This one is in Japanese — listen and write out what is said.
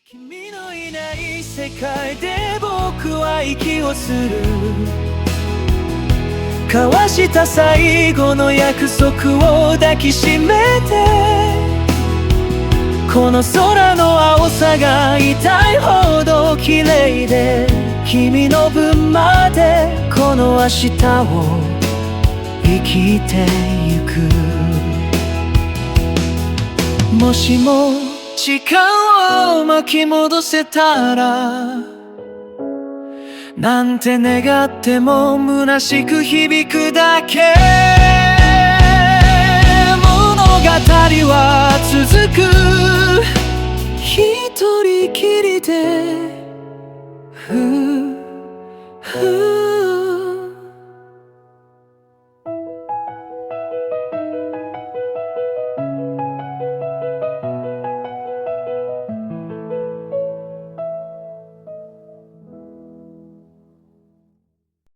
君のいない世界で僕は息をする。交わした最後の約束を抱きしめて、この空の青さが痛いほど綺麗で、君の分までこの明日を生きてゆく。もしも時間を巻き戻せたらなんて願っても虚しく響くだけ。物語は続く、一人きりで